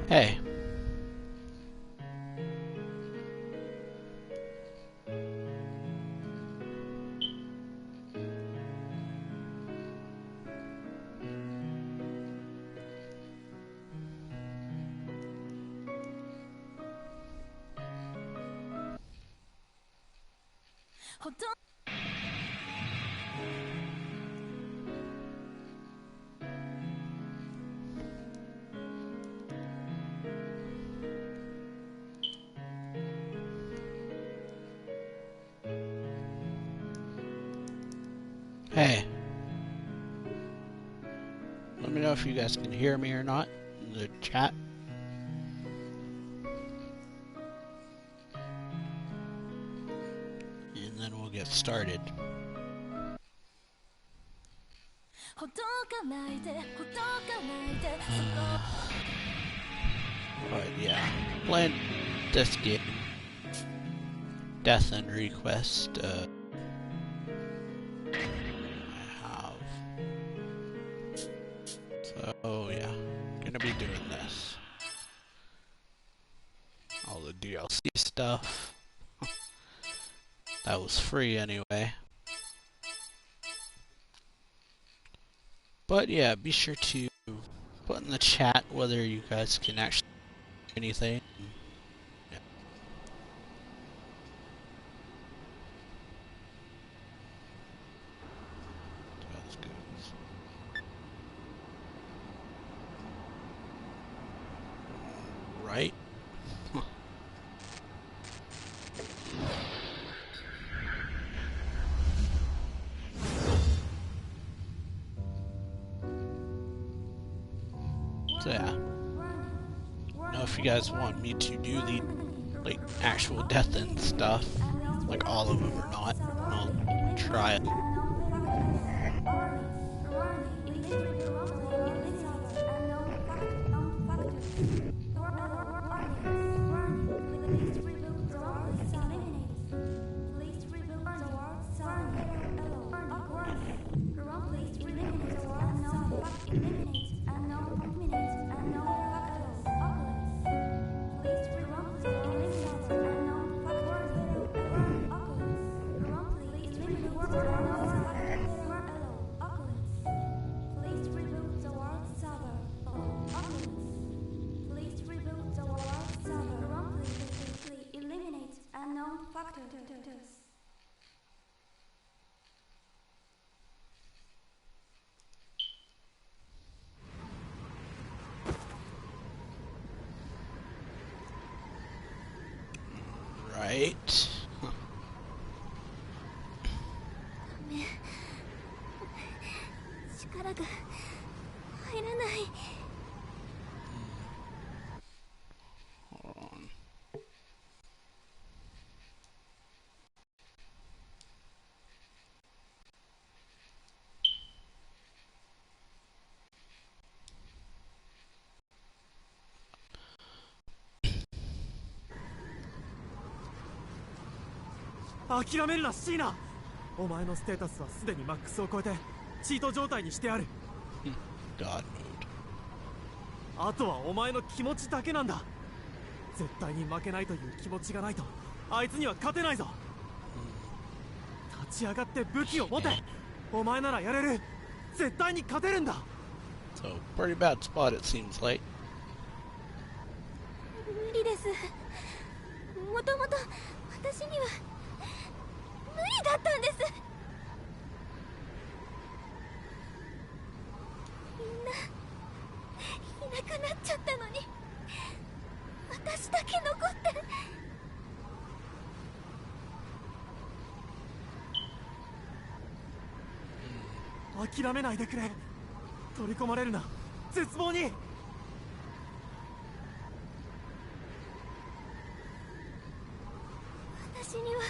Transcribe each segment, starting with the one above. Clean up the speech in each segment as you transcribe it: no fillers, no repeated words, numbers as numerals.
Hey. Hey. Let me know if you guys can hear me or not in the chat. And then we'll get started. But yeah, playing this game, Death and Request. I have. So yeah, gonna be doing this. All the DLC stuff. That was free anyway. But yeah, be sure to put in the chat whether you guys can actually do anything. Yeah. That's good. Right? So yeah. Now if you guys want me to do the like actual death and stuff, like all of them or not, I'll try it. Right. Hold on.諦めるな、シーナ。お前のステータスはすでにマックスを超えてチート状態にしてある。 God mode. あとはお前の気持ちだけなんだ。絶対に負けないという気持ちがないとあいつには勝てないぞ。立ち上がって武器を持て。お前ならやれる。絶対に勝てるんだ。 So pretty bad spot it seems like. 無理です。もともと私には無理だったんです。みんないなくなっちゃったのに私だけ残って。諦めないでくれ。取り込まれるな。絶望に。私には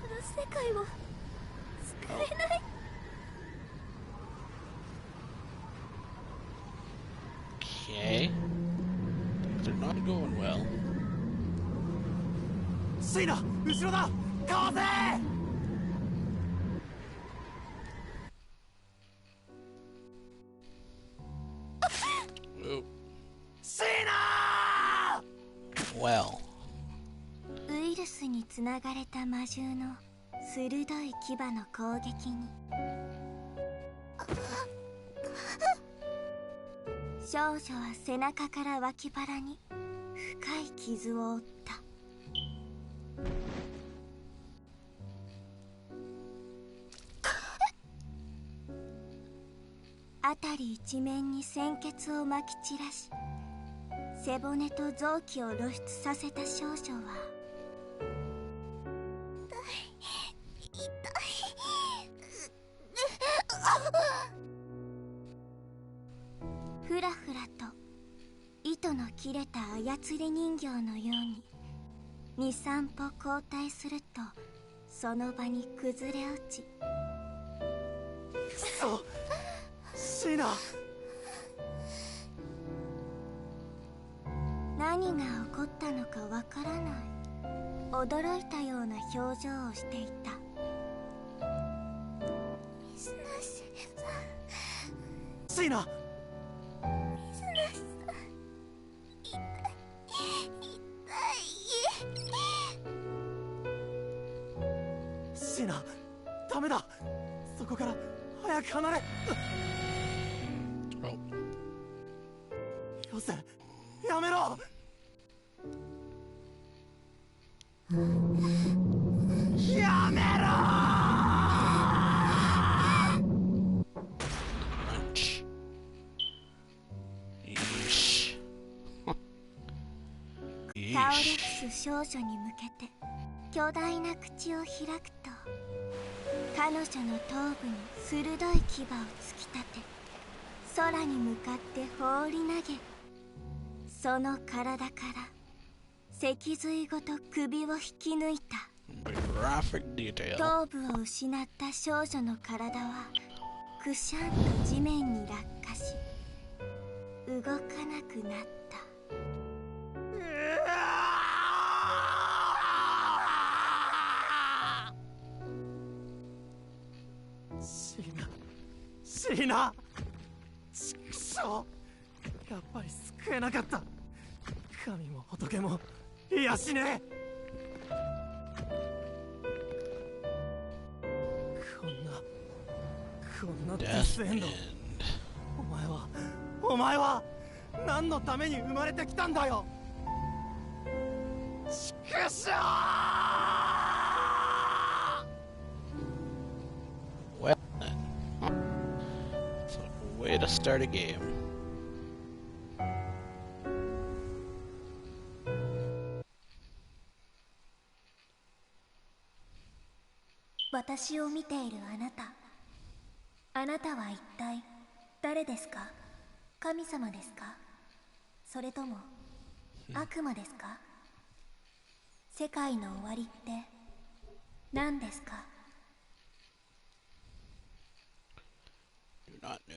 この世界を救えない。Okay. They're not going well. シーナ、後ろだ。かわせ。 Oh. つながれた魔獣の鋭い牙の攻撃に少女は背中から脇腹に深い傷を負った。辺り一面に鮮血をまき散らし、背骨と臓器を露出させた少女はふらふらと糸の切れた操り人形のように2、3歩後退するとその場に崩れ落ち、くそ、シーナ。何が起こったのかわからない。驚いたような表情をしていた。水無しさん、シーナ。水無しさん、痛い。シーナ、ダメだ。そこから早く離れ。よせ、やめろ。やめろ。倒れ伏す少女に向けて巨大な口を開くと、彼女の頭部に鋭い牙を突き立て、空に向かって放り投げ、その体から脊髄ごと首を引き抜いた。頭部を失った少女の体はくしゃんと地面に落下し、動かなくなった。シーナ、ちくしょう。やっぱり救えなかった。神も仏もいやしねえ。こんなデスエンド。お前は何のために生まれてきたんだよ。ちくしょう。Well then. So, way to start a game. 私を見ているあなた。あなたは一体誰ですか？神様ですか？それとも悪魔ですか？世界の終わりって何ですか？ Do not know.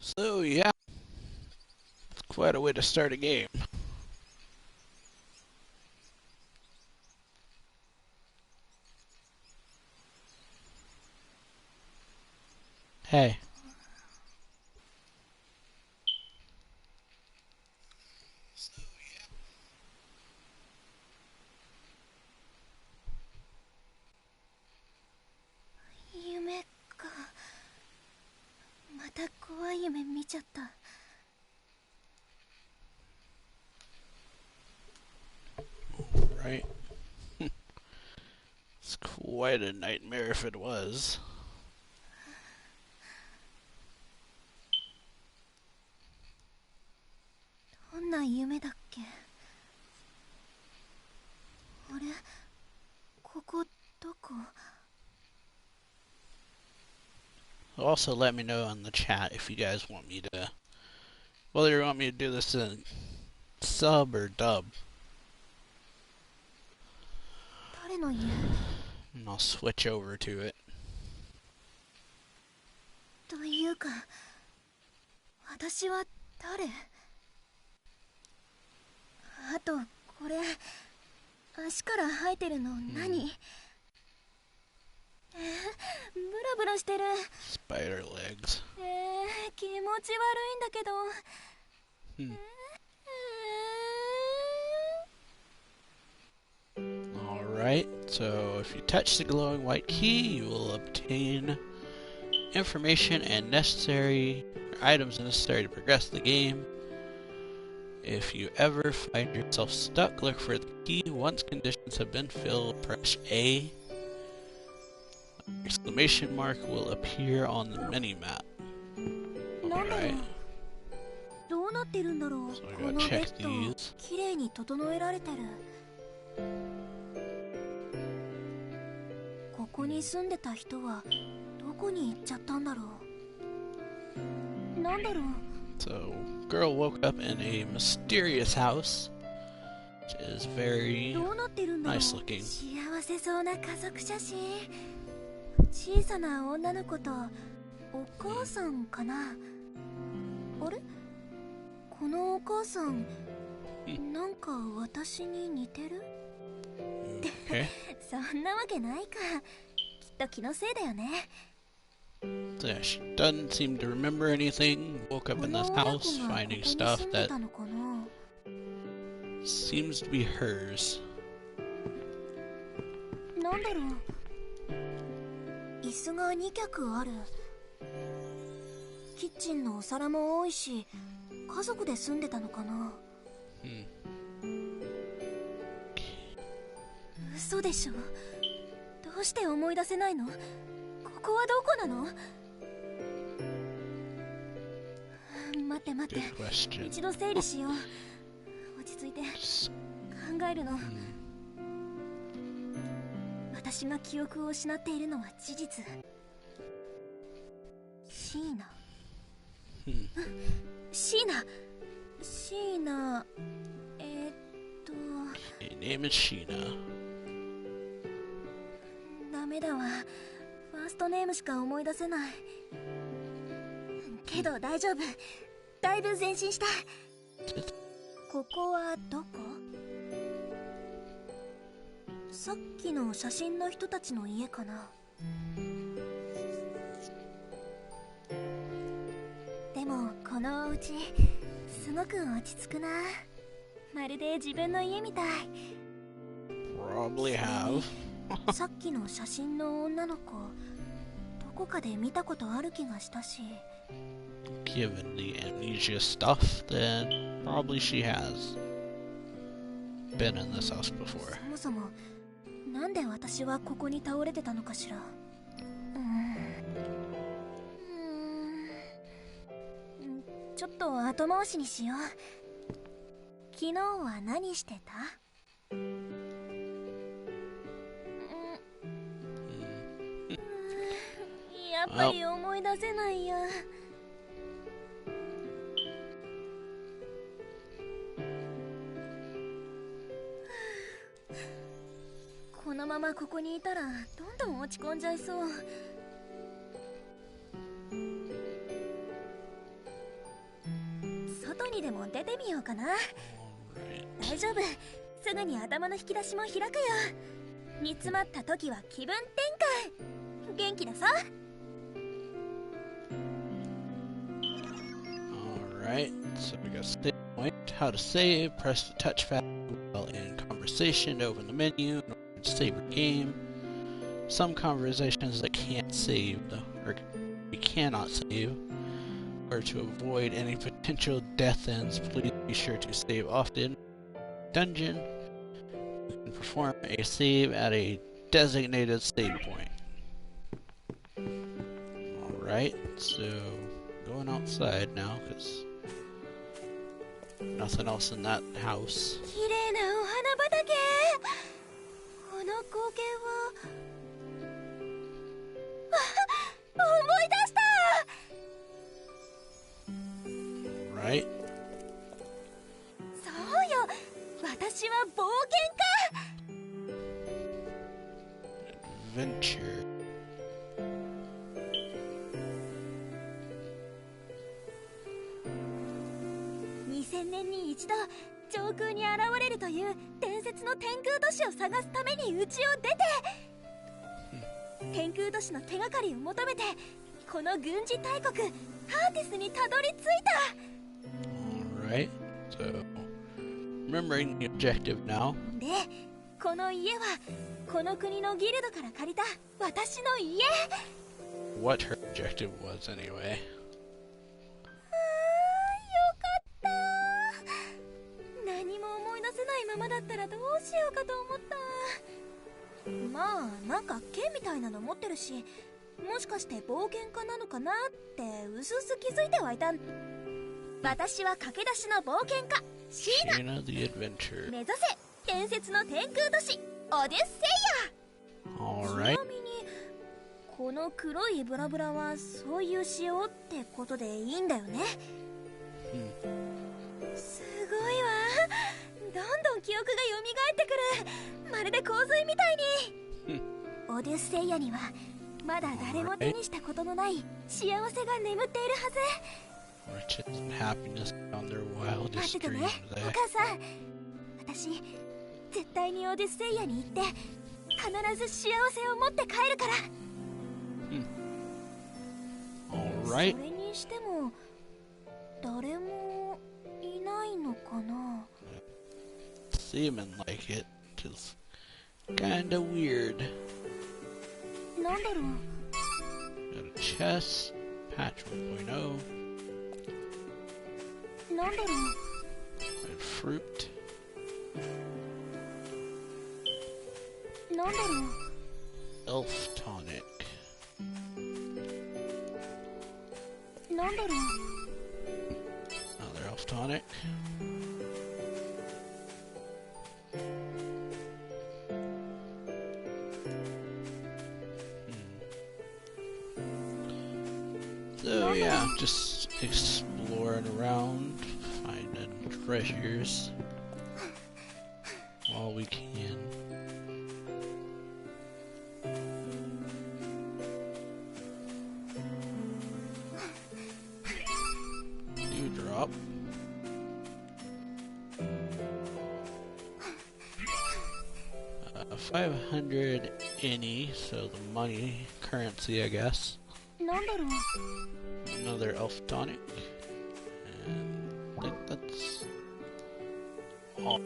So yeah, it's quite a way to start a game. Hey. 夢か。また怖い夢見ちゃった。Right? It's quite a nightmare if it was. どんな夢だっけ？あれ？ここどこ？ Also, let me know in the chat if you guys want me to, whether you want me to do this in sub or dub. 誰の家？ And I'll switch over to it. というか、私は誰？あとこれ足から生えてるの何？ブラブラしてる。 Spider legs. 気持ち悪いんだけど。Alright, so if you touch the glowing white key, you will obtain information and necessary items necessary to progress the game. If you ever find yourself stuck, look for the key. Once conditions have been filled, press A. Exclamation mark will appear on the mini-map. Alright. どうなってるんだろう。 So I こ gotta のベ check ッド these. きれいに整えられてる。ここに住んでた人はどこに行っちゃったんだろう。なんだろう。 So, girl woke up in a mysterious house, which is very どうなってるんだろう。 nice looking. 幸せそうな家族写真。小さな女の子とお母さんかな。あれ、このお母さんなんか私に似てる？ Okay. そんなわけないか。きっと気のせいだよね。 So yeah, she doesn't seem to remember anything. Woke up in this house, finding stuff that seems to be hers. なんだろう。椅子が2脚ある。キッチンのお皿も多いし、家族で住んでたのかな。嘘でしょ。どうして思い出せないの？ここはどこなの？待って待って、 Good question. 一度整理しよう。落ち着いて考えるの。私が記憶を失っているのは事実。シーナ、シーナ、シーナ、Her name is Sheena. ダメだわ。ファーストネームしか思い出せない。けど大丈夫。だいぶ前進した。ここはどこ？さっきの写真の人たちの家かな。でもこのお家すごく落ち着くな。まるで自分の家みたい。 Probably have. さっきの写真の女の子、どこかで見たことある気がしたし。 Given the amnesia stuff, then probably she has been in this house before. そもそもなんで私はここに倒れてたのかしら。ちょっと後回しにしよう。昨日は何してた？やっぱり思い出せないや。このままここにいたらどんどん落ち込んじゃいそう。外にでも出てみようかな。大丈夫、すぐに頭の引き出しも開くよ。煮詰まった時は気分転換。元気ださ。 Alright, so we got save point. How to save. Press the touchpad while in conversation to open the menu in order to save your game. Some conversations that can't save, though, or you cannot save. Or to avoid any potential death ends, please be sure to save often. Dungeon. You can perform a save at a designated save point. Alright, so going outside now, because nothing else in that house. 綺麗なお花畑。この光景は思い出した。 Right? そうよ、私は冒険家。 Adventure. 2000年に一度上空に現れるという伝説別の天空都市を探すために家を出て、天空都市の手がかりを求めてこの軍事大国ハーティスにたどり着いた。 Alright, so remembering the objective now. で、この家はこの国のギルドから借りた私の家。 What her objective was anyway. よかった。何も思い出せないままだったらどうしようかと思った。まあなんか剣みたいなの持ってるし、もしかして冒険家なのかなってうすうす気づいてはいた。私は駆け出しの冒険家シーナ。 Shayna the Adventure. 目指せ伝説の天空都市オデュッセイヤ。 Alright. ちなみにこの黒いブラブラはそういう仕様ってことでいいんだよね。すごいわ。どんどん記憶が蘇ってくる。まるで洪水みたいに。オデュッセイヤにはまだ誰も手にしたことのない幸せが眠っているはず。 Riches and happiness on their 待 wildest っててね、 dreams お there. 母さん。私絶対にオデュッセイヤに行って必ず幸せを持って帰るから。 Alright. それにしても誰もいないのかな。 Seeming like it, which is kinda weird. なんだろう。 Got a chest, patch 1.0, なんだろう。 red fruit, なんだろう。 elf tonic, なんだろう。 another elf tonic, So yeah, just exploring around, finding treasures while we can. Dewdrop. Uh, 500 any, so the money currency, I guess. なんだろう。 Another elf tonic. And I think that's all.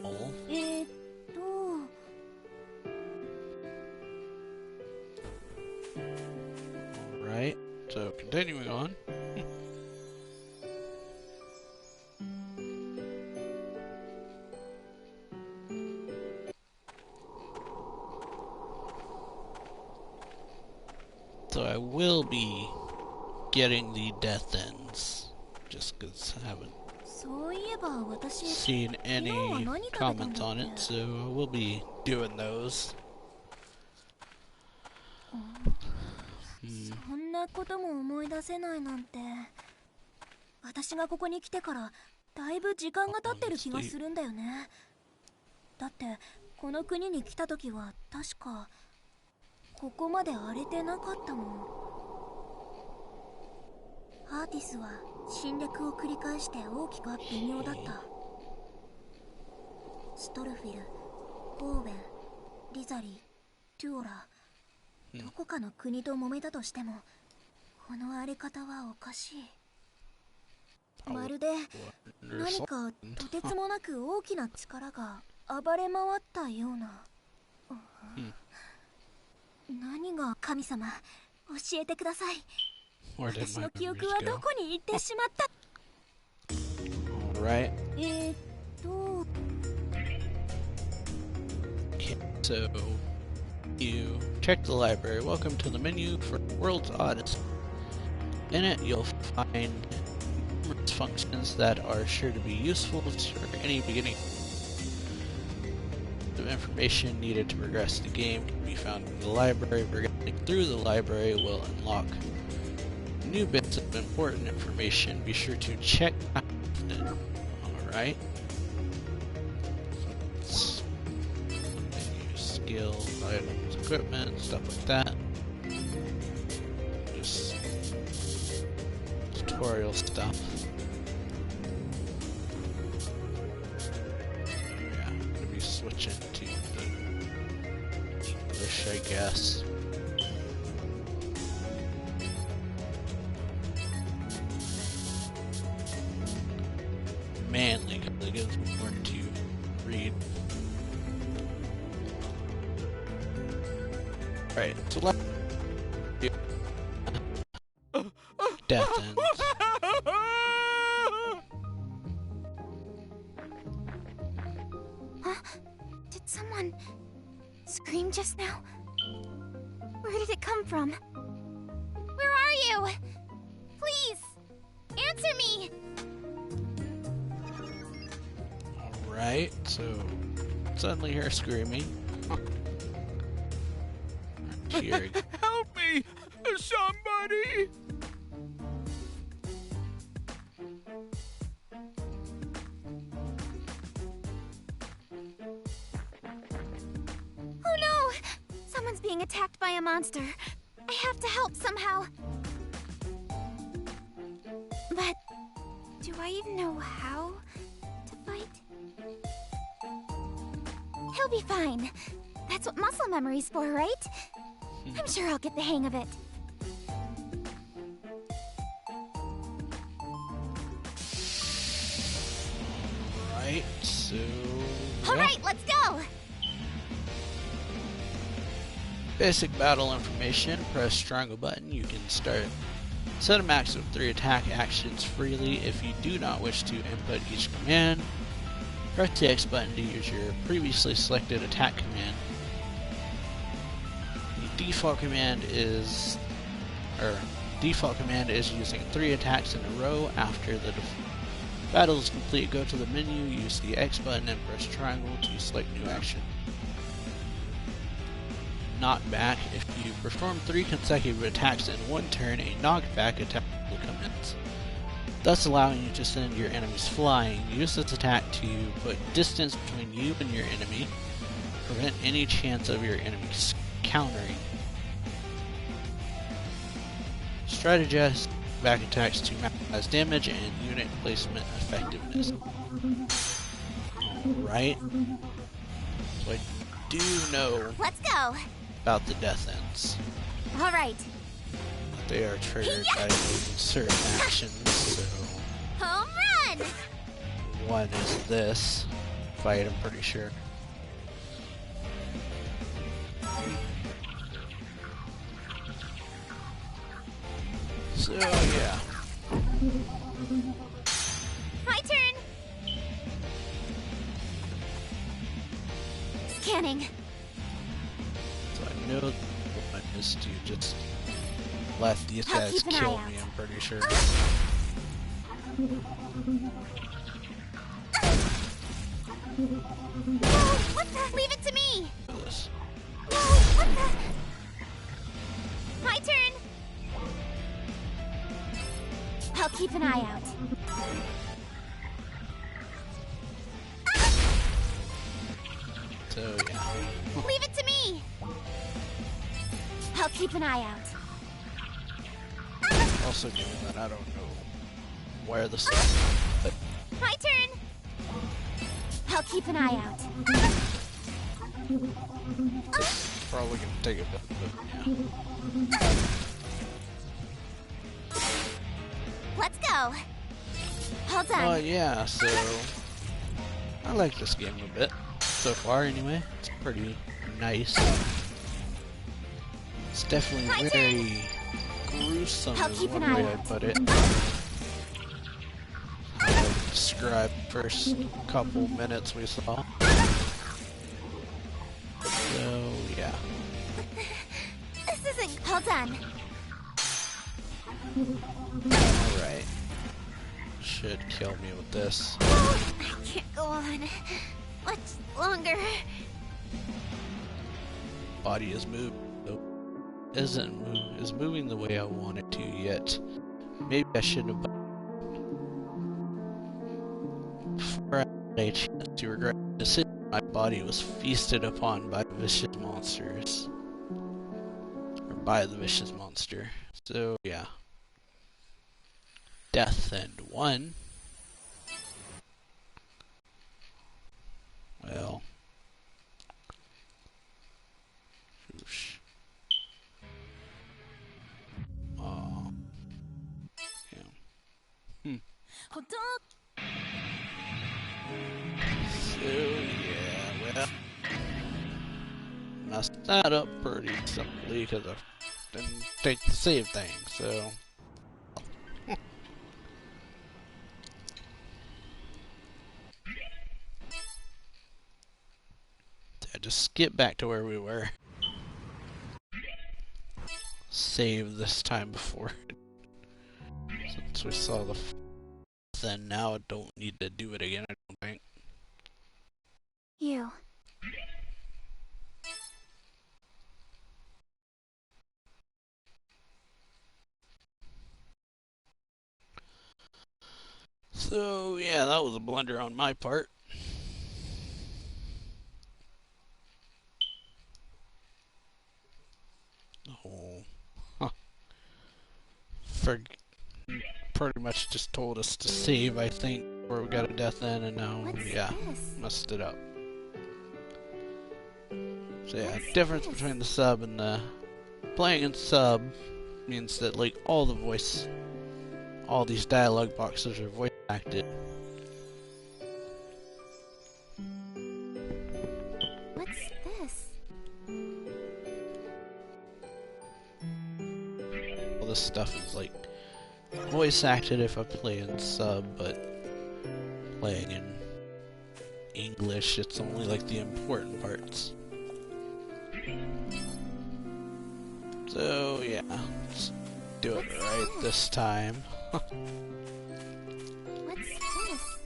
と Alright, so continuing on. So I will be getting the death ends, just because I haven't そういえば私 seen any comments on it, so I will be doing those. そんなことも思い出せないなんて。私がここに来てからだいぶ時間が経ってる気がするんだよね。だってこの国に来た時は確かここまで荒れてなかったもん。ハーティスは侵略を繰り返して大きく微妙だった。ストルフィル、ボーウェン、リザリー、トゥオラ、どこかの国と揉めたとしてもこの荒れ方はおかしい。まるで何かとてつもなく大きな力が暴れ回ったような。何が神様、教えてください。 Where did 私 my の記憶 memories はど go? こに行ってしまった。 Alright, と okay, so you check the library. Welcome to the menu for World's Odyssey. In it, you'll find numerous functions that are sure to be useful for any beginning. The information needed to progress the game can be found in the library. Progressing through the library will unlock new bits of important information. Be sure to check often. Alright. Menu, skills, items, equipment, stuff like that. Just tutorial stuff. Yeah, I'm gonna be switching to mainly because it gives me more to read. Right, so let's do death ends. Huh? Did someone scream just now? Where did it come from? Where are you? Please, answer me! Alright, so suddenly hear screaming. Here. Help me! Somebody! Oh no! Someone's being attacked by a monster. I have to help somehow. But do I even know how to fight? He'll be fine. That's what muscle memory's for, right? I'm sure I'll get the hang of it. Right, so... Alright, let's go! Basic battle information, press triangle button, you can start. Set a max of 3 attack actions freely. If you do not wish to input each command, press the X button to use your previously selected attack command. The default command is using 3 attacks in a row. After the battle is complete, go to the menu, use the X button and press triangle to select new action. Knockback. If you perform 3 consecutive attacks in one turn, a knockback attack will commence, thus allowing you to send your enemies flying. Use this attack to put distance between you and your enemy, prevent any chance of your enemies countering. Strategize back attacks to maximize damage and unit placement effectiveness. Alright. So I do know Let's go! about the death ends. Alright. They are triggered by certain actions, so Home run! one is this fight, I'm pretty sure. So yeah. My turn! Scanning. So I know the one is to just let these I'll guys keep an kill eye me, out. I'm pretty sure. No, what the? Leave it to me! This. No, what the? My turn! I'll keep an eye out. So yeah. Leave it to me! I'll keep an eye out. Also given that I don't know where the stuff, but My turn! I'll keep an eye out. it's probably gonna take a bit, but yeah. Let's go! Hold on. Well, yeah, so I like this game a bit so far. Anyway, it's pretty nice. It's definitely My very gruesome, I'll is keep one an eye way out. I'd put it. How I would describe the first couple minutes we saw. So yeah. This isn't. Hold on. Alright. Should kill me with this. I can't go on much longer. Body is moving, though is moving the way I want it to yet. Maybe I shouldn't have. Before I had a chance to regret the decision, my body was feasted upon by vicious monsters. Or by the vicious monster. So yeah. Death End 1. Well. Whoosh. Oh. Yeah. So, yeah, well, messed that up pretty simply because I didn't take the save thing, so. I just skip back to where we were. Save this time before. Since we saw the then now I don't need to do it again, I don't think. You. So yeah, that was a blunder on my part. Oh, huh. Pretty much just told us to save, I think, where we got a death in, and now, yeah, messed it up. So yeah, difference between the sub and the playing in sub means that like all these dialogue boxes are voice acted. What's this? All this stuff is like voice acted if I play in sub, but playing in English, it's only like the important parts. So yeah, let's do it right this time. What's this?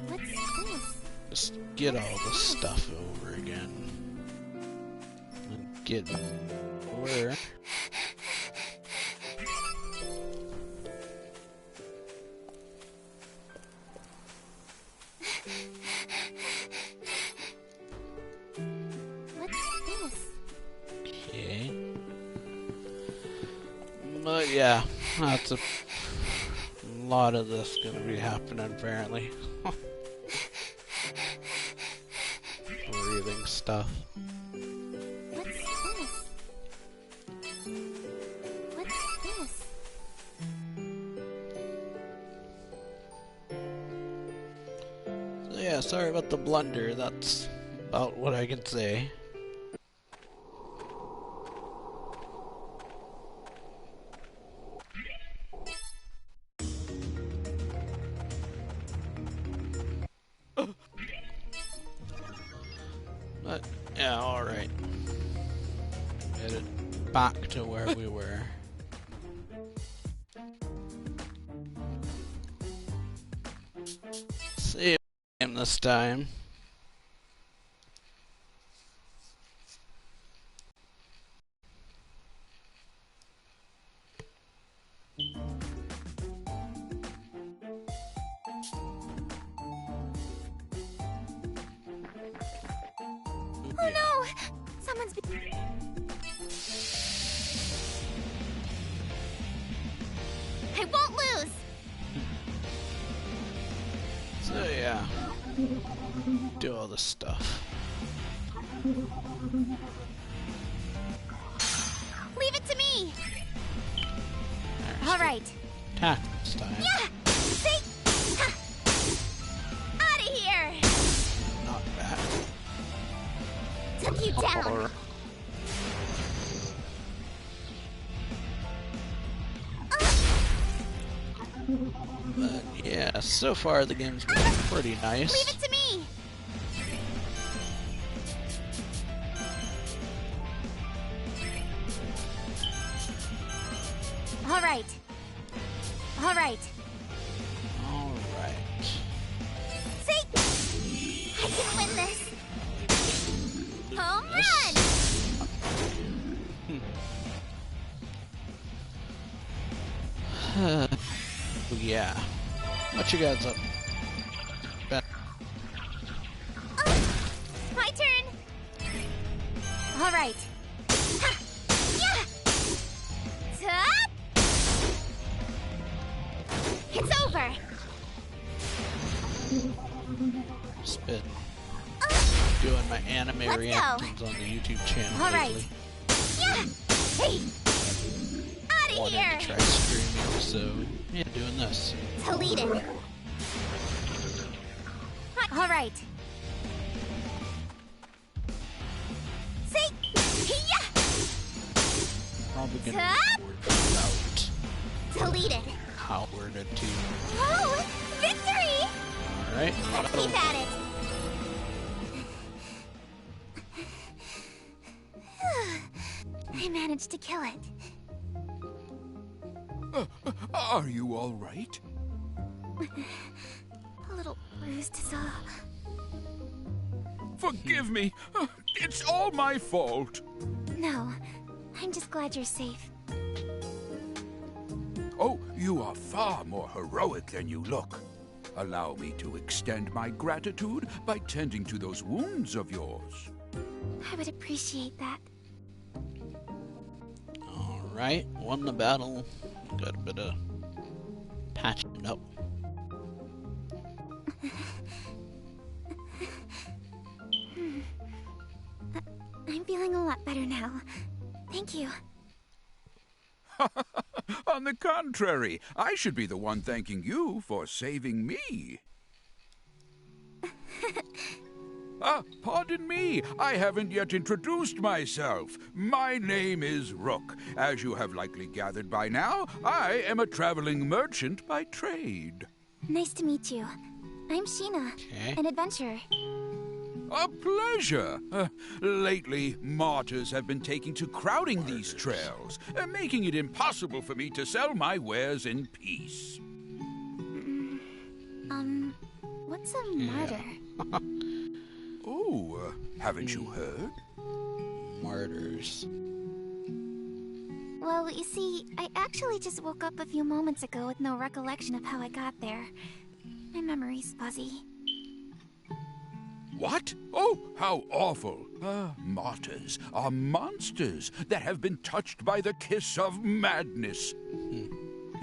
What's this? Just get all the stuff over again. And get where? Okay. But yeah, that's a lot of this gonna be happening apparently. Breathing stuff. What's this? What's this? So yeah, sorry about the blunder, that's about what I can say. But, yeah, alright. Headed back to where we were. Save him this time. Oh no! Someone's been... I won't lose! So yeah, do all this stuff. Leave it to me! Alright. Attack this time. Yeah! See? Out of here! Not bad. Took you down! But yeah, so far the game's been pretty nice. Leave it to me! Alright. Alright. Alright. See? I can win this! Home run! Yeah. What you guys up? My turn! Alright. Yeah! Top! It's over! Spit. Doing my anime Let's reactions on the YouTube channel Alright. lately. Yeah! Hey! Out of Wanted here! to try streaming, so so yeah, doing this. Deleted. All right. See? Yeah. Probably gonna word this out. Deleted. How worded to. Oh, victory! Alright. Let's keep at it. I managed to kill it. Are you all right? A little bruised is all. Forgive me. It's all my fault. No, I'm just glad you're safe. Oh, you are far more heroic than you look. Allow me to extend my gratitude by tending to those wounds of yours. I would appreciate that. Alright, won the battle. Got a bit of patching up. I'm feeling a lot better now. Thank you. On the contrary, I should be the one thanking you for saving me. Pardon me, I haven't yet introduced myself. My name is Rook. As you have likely gathered by now, I am a traveling merchant by trade. Nice to meet you. I'm Sheena, an adventurer. A pleasure. Lately, martyrs have been taking to crowding these trails, making it impossible for me to sell my wares in peace. What's a martyr? Oh, haven't you heard? Martyrs. Well, you see, I actually just woke up a few moments ago with no recollection of how I got there. My memory's fuzzy. What? Oh, how awful. Martyrs are monsters that have been touched by the kiss of madness.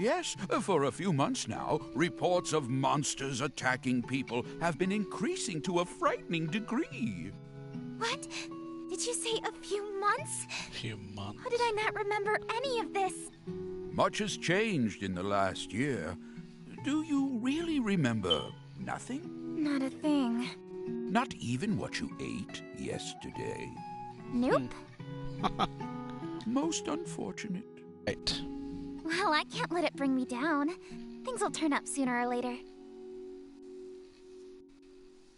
Yes, for a few months now, reports of monsters attacking people have been increasing to a frightening degree. What? Did you say a few months? Few months. How did I not remember any of this? Much has changed in the last year. Do you really remember nothing? Not a thing. Not even what you ate yesterday? Nope. Most unfortunate. Right. Well, I can't let it bring me down. Things will turn up sooner or later.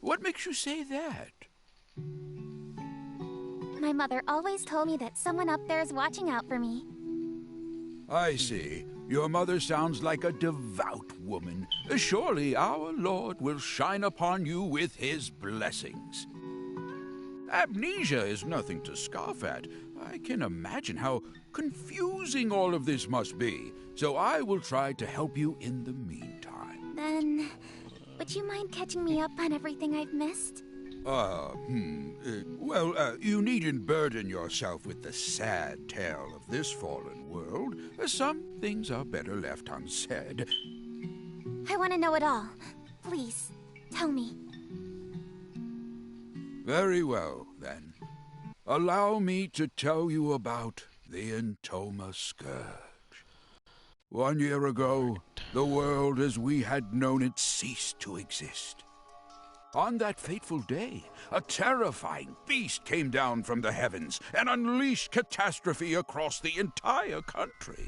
What makes you say that? My mother always told me that someone up there is watching out for me. I see. Your mother sounds like a devout woman. Surely our Lord will shine upon you with his blessings. Amnesia is nothing to scoff at. I can imagine how confusing all of this must be, so I will try to help you in the meantime. Then, would you mind catching me up on everything I've missed? Well, you needn't burden yourself with the sad tale of this fallen world. Some things are better left unsaid. I want to know it all. Please, tell me. Very well, then. Allow me to tell you about the Antoma Scourge. 1 year ago, the world as we had known it ceased to exist. On that fateful day, a terrifying beast came down from the heavens and unleashed catastrophe across the entire country.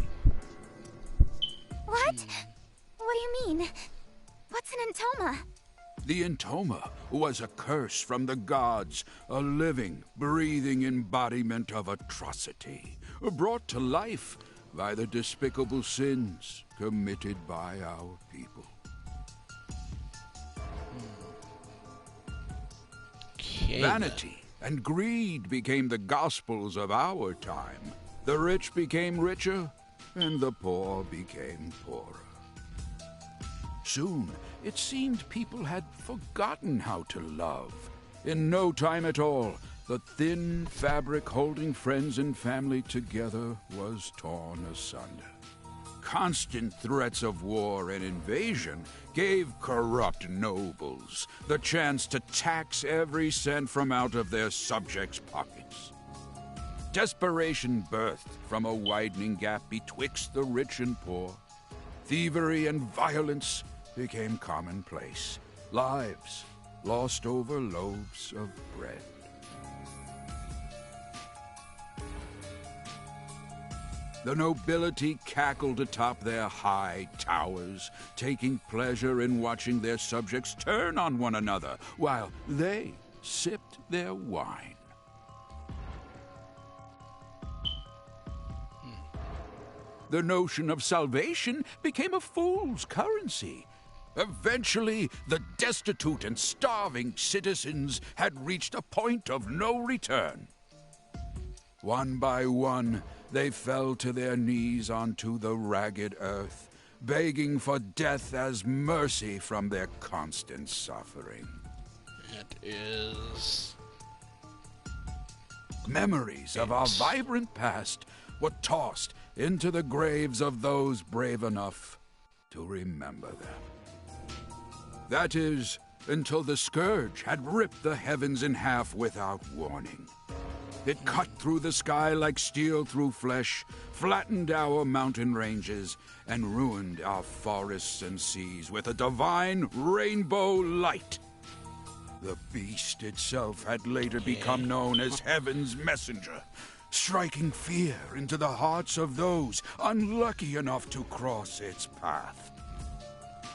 What? What do you mean? What's an Antoma? The Antoma was a curse from the gods, a living, breathing embodiment of atrocity, brought to life by the despicable sins committed by our people. Vanity and greed became the gospels of our time. The rich became richer, and the poor became poorer. Soon, it seemed people had forgotten how to love. In no time at all, the thin fabric holding friends and family together was torn asunder. Constant threats of war and invasion gave corrupt nobles the chance to tax every cent from out of their subjects' pockets. Desperation birthed from a widening gap betwixt the rich and poor. thievery and violence became commonplace. Lives lost over loaves of bread. The nobility cackled atop their high towers, taking pleasure in watching their subjects turn on one another while they sipped their wine. The notion of salvation became a fool's currency. Eventually, the destitute and starving citizens had reached a point of no return. One by one, they fell to their knees onto the ragged earth, begging for death as mercy from their constant suffering. It is... Memories of our vibrant past were tossed into the graves of those brave enough to remember them. That is, until the Scourge had ripped the heavens in half without warning. It cut through the sky like steel through flesh, flattened our mountain ranges, and ruined our forests and seas with a divine rainbow light. The beast itself had later become known as Heaven's Messenger, striking fear into the hearts of those unlucky enough to cross its path.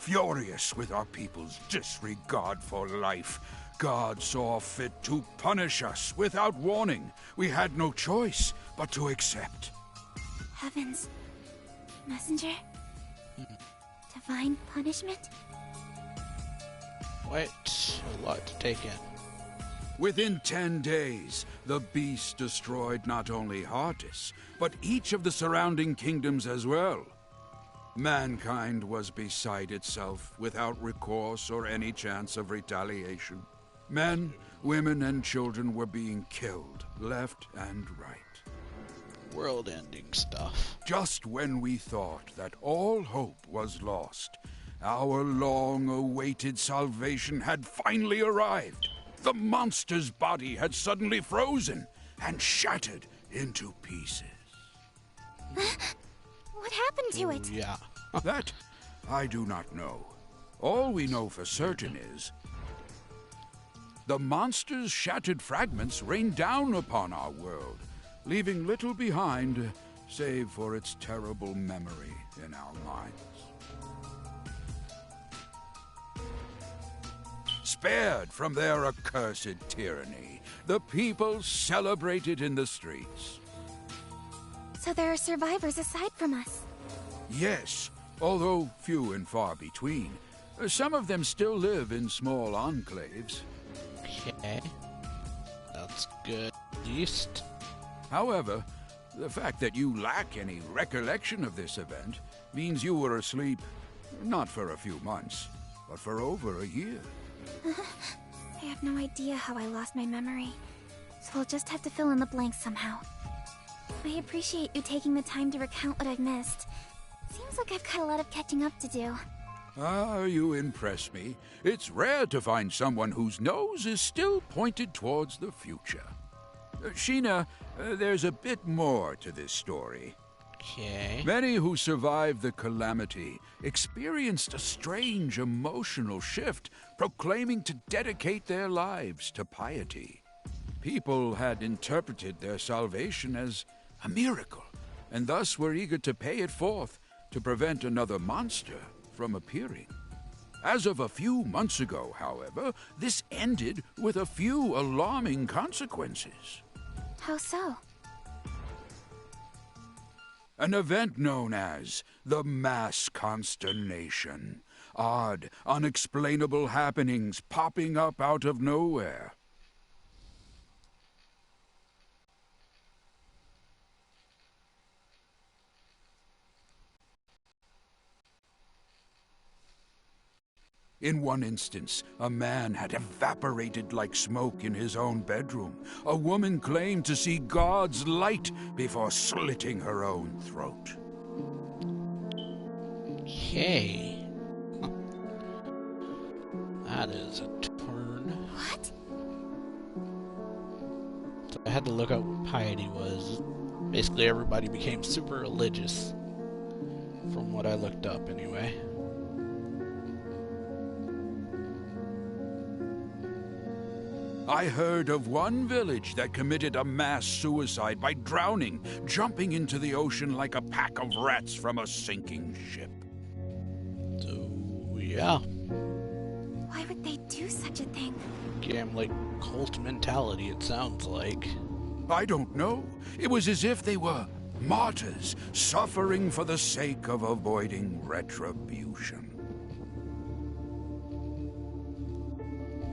Furious with our people's disregard for life, God saw fit to punish us without warning. We had no choice but to accept. Heaven's messenger? Divine punishment? Quite a lot to take in. Within 10 days, the beast destroyed not only Hardis, but each of the surrounding kingdoms as well. Mankind was beside itself, without recourse or any chance of retaliation. Men, women, and children were being killed, left and right. World-ending stuff. Just when we thought that all hope was lost, our long-awaited salvation had finally arrived. The monster's body had suddenly frozen and shattered into pieces. What happened to it? Yeah. That I do not know. All we know for certain is the monster's shattered fragments rained down upon our world, leaving little behind save for its terrible memory in our minds. Spared from their accursed tyranny, the people celebrated in the streets. So there are survivors aside from us. Yes, although few and far between. Some of them still live in small enclaves. Okay. That's good, at least. However, the fact that you lack any recollection of this event means you were asleep, not for a few months, but for over a year. I have no idea how I lost my memory, so I'll just have to fill in the blanks somehow. I appreciate you taking the time to recount what I've missed. Seems like I've got a lot of catching up to do. Ah, you impress me. It's rare to find someone whose nose is still pointed towards the future. Sheena, there's a bit more to this story. Okay. Many who survived the calamity experienced a strange emotional shift, proclaiming to dedicate their lives to piety. People had interpreted their salvation as a miracle, and thus were eager to pay it forth to prevent another monster from appearing. As of a few months ago, however, this ended with a few alarming consequences. How so? An event known as the Mass Consternation. Odd, unexplainable happenings popping up out of nowhere. In one instance, a man had evaporated like smoke in his own bedroom. A woman claimed to see God's light before slitting her own throat. Okay. That is a turn. What? So I had to look up what piety was. Basically, everybody became super religious. from what I looked up anyway. I heard of one village that committed a mass suicide by drowning, jumping into the ocean like a pack of rats from a sinking ship. So, yeah. Why would they do such a thing? Gambling cult mentality, it sounds like. I don't know. It was as if they were martyrs, suffering for the sake of avoiding retribution.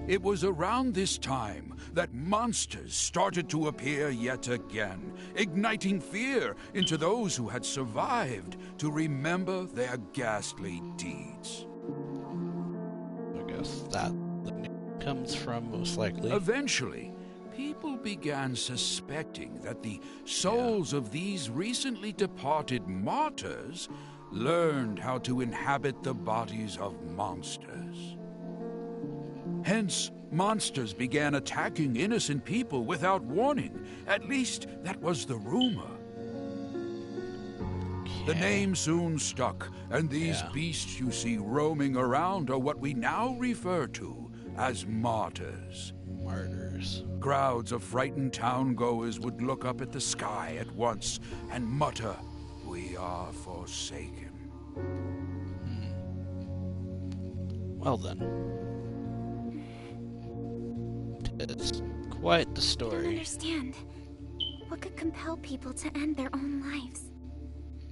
It was around this time that monsters started to appear yet again, igniting fear into those who had survived to remember their ghastly deeds. I guess that the name comes from, most likely. Eventually, people began suspecting that the souls of these recently departed martyrs learned how to inhabit the bodies of monsters. Hence, monsters began attacking innocent people without warning. At least, that was the rumor. The name soon stuck, and these beasts you see roaming around are what we now refer to as martyrs. Martyrs. Crowds of frightened town-goers would look up at the sky at once and mutter, "We are forsaken." Well then. It's quite the I don't story. understand. What could compel people to end their own lives?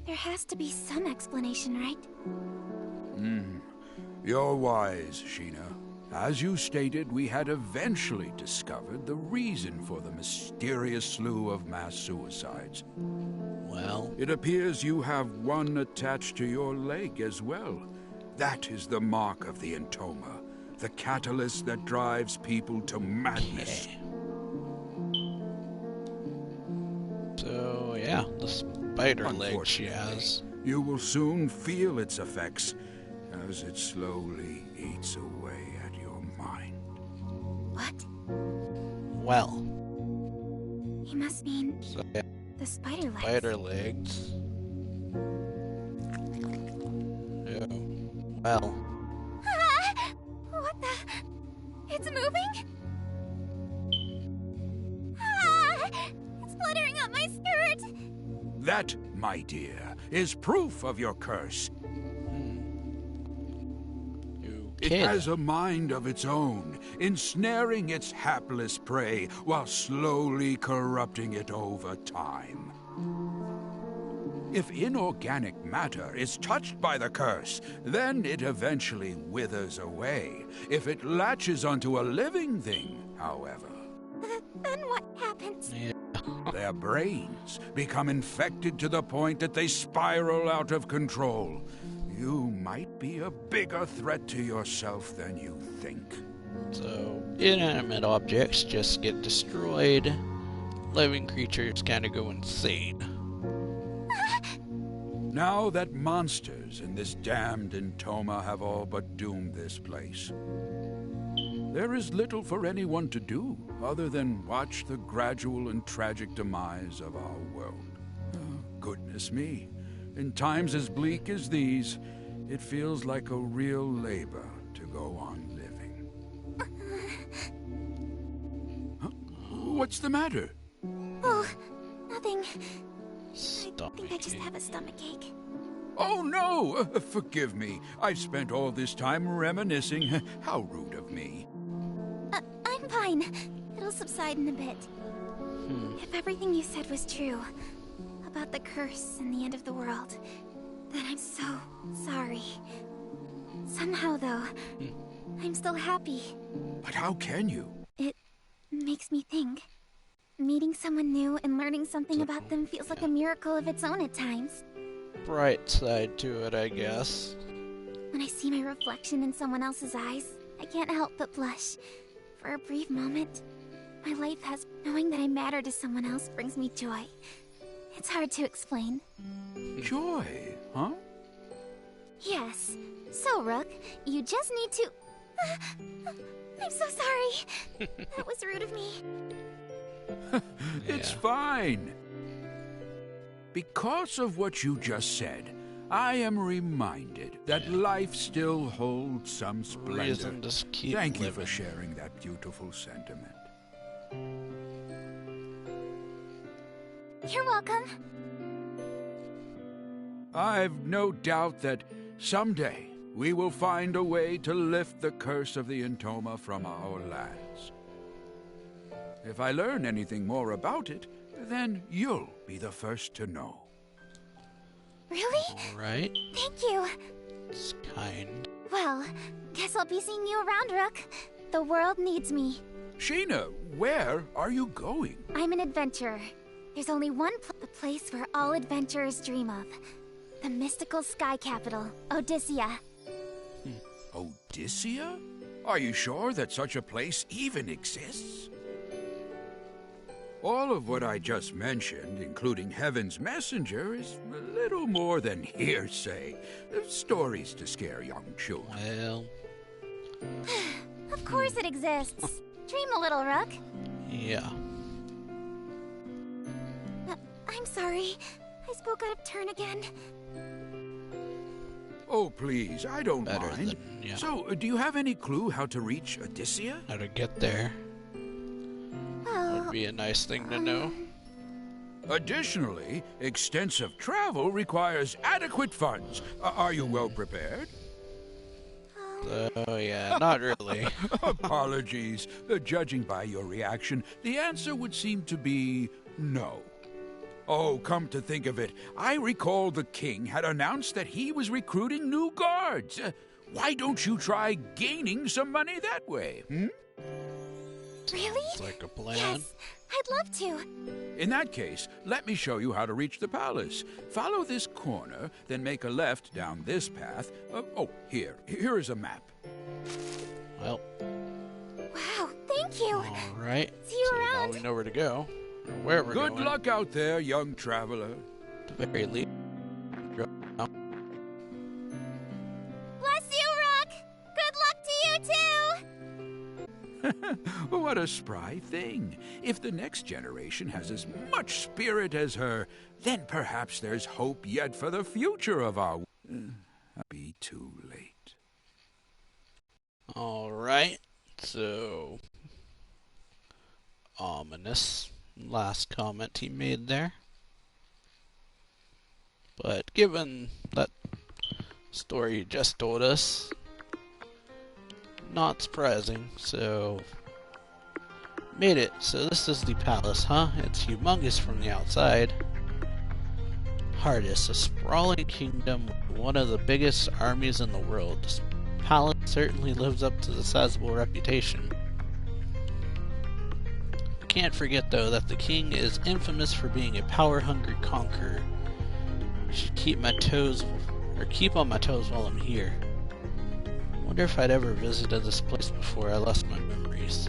There has to be some explanation, right? You're wise, Sheena. As you stated, we had eventually discovered the reason for the mysterious slew of mass suicides. Well, It appears you have one attached to your leg as well. That is the mark of the Antoma, the catalyst that drives people to madness. so yeah, the spider leg she has. You will soon feel its effects as it slowly eats away at your mind. What? Well, He must mean so yeah, the spider legs. spider legs. Oh, well, Ah! What the? It's moving? Ah! It's fluttering up my skirt! That, my dear, is proof of your curse. It okay. has a mind of its own, ensnaring its hapless prey while slowly corrupting it over time. If inorganic matter is touched by the curse, then it eventually withers away. If it latches onto a living thing, however, Then what happens? Yeah. their brains become infected to the point that they spiral out of control. You might be a bigger threat to yourself than you think. So, inanimate objects just get destroyed. Living creatures kind of go insane. Now that monsters in this damned Antoma have all but doomed this place, there is little for anyone to do other than watch the gradual and tragic demise of our world. Oh, goodness me. In times as bleak as these, it feels like a real labor to go on living. Huh? What's the matter? Oh, nothing. I Stomach think I just ache. have a stomachache. Oh no! Forgive me. I've spent all this time reminiscing. How rude of me. I'm fine. It'll subside in a bit. If everything you said was true, about the curse and the end of the world, then I'm so sorry. Somehow, though, I'm still happy. But how can you? It makes me think. Meeting someone new and learning something about them feels like a miracle of its own at times. Bright side to it, I guess. When I see my reflection in someone else's eyes, I can't help but blush. For a brief moment, my life has... Knowing that I matter to someone else brings me joy. It's hard to explain. Joy, huh? Yes. So, Rook, you just need to... I'm so sorry. That was rude of me. It's Yeah. fine. Because of what you just said, I am reminded that life still holds some splendor. Reason to keep Thank you living. for sharing that beautiful sentiment. You're welcome. I've no doubt that someday we will find a way to lift the curse of the Antoma from our lands. If I learn anything more about it, then you'll be the first to know. Really? Alright. Thank you. It's kind. Well, guess I'll be seeing you around, Rook. The world needs me. Sheena, where are you going? I'm an adventurer. There's only one the place where all adventurers dream of. The mystical sky capital, Odyssea. Odyssea? Are you sure that such a place even exists? All of what I just mentioned, including Heaven's Messenger, is a little more than hearsay. Stories to scare young children. Well, Of course it exists. Dream a little, Rook. yeah. I'm sorry. I spoke out of turn again. Oh, please, I don't Better mind. than- yeah. So, do you have any clue how to reach Odyssea? How to get there Well, would be a nice thing to know. Additionally, extensive travel requires adequate funds. Are you well prepared? Oh, yeah, not really. Apologies. Judging by your reaction, the answer would seem to be no. Oh, come to think of it, I recall the king had announced that he was recruiting new guards. Why don't you try gaining some money that way, really? It's like a plan. Yes, I'd love to. In that case, let me show you how to reach the palace. Follow this corner, then make a left down this path. Here is a map. Well, Wow, thank you. alright. See you So now around. we know where to go. Or where we're Good going. luck out there, young traveler. At the very least. Bless you, Rook. Good luck to you too. What a spry thing. If the next generation has as much spirit as her, then perhaps there's hope yet for the future of our... be too late. Alright. So, ominous. Last comment he made there. But given that story you just told us, not surprising. So, made it. So this is the palace, huh? It's humongous from the outside. Hardis, a sprawling kingdom with one of the biggest armies in the world. This palace certainly lives up to the sizable reputation. Can't forget though that the king is infamous for being a power-hungry conqueror. Should keep on my toes while I'm here. Wonder if I'd ever visited this place before I lost my memories.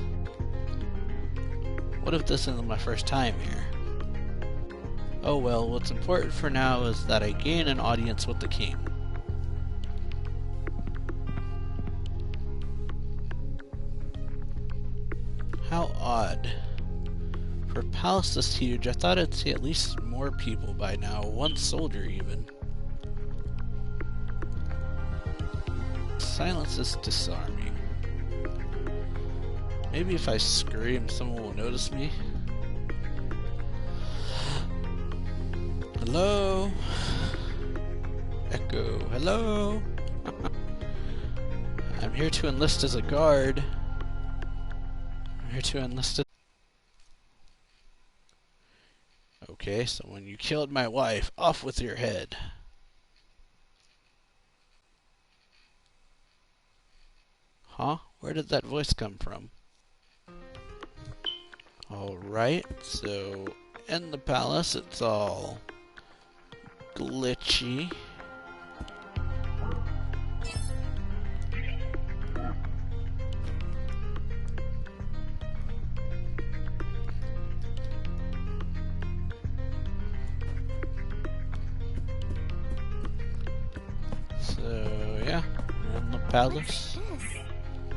What if this isn't my first time here? Oh well, what's important for now is that I gain an audience with the king. How odd. For a palace this huge, I thought I'd see at least more people by now, one soldier even. Silence is disarming. Maybe if I scream, someone will notice me. Hello? Echo, hello? I'm here to enlist as a guard. I'm here to enlist as... Okay, so when you killed my wife, off with your head. Huh? Where did that voice come from? Alright, so in the palace it's all glitchy. So yeah, we're in the palace.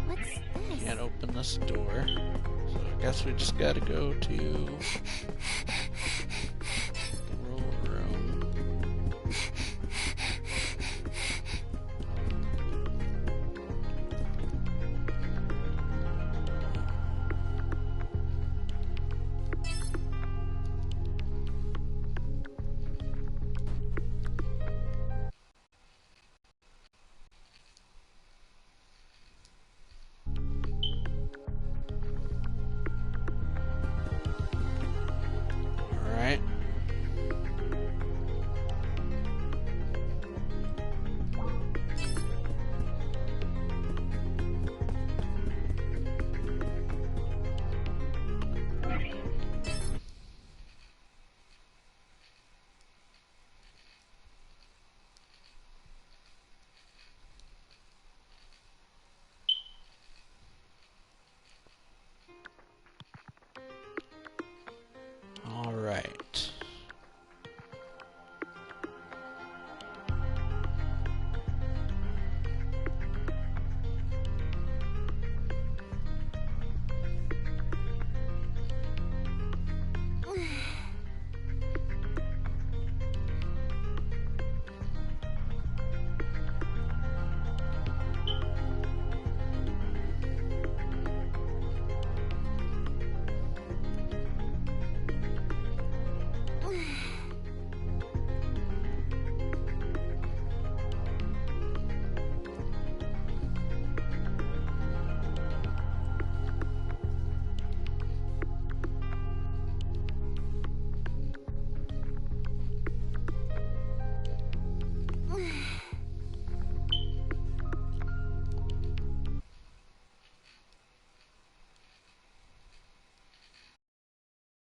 What's this? Can't open this door. So I guess we just gotta go to the room.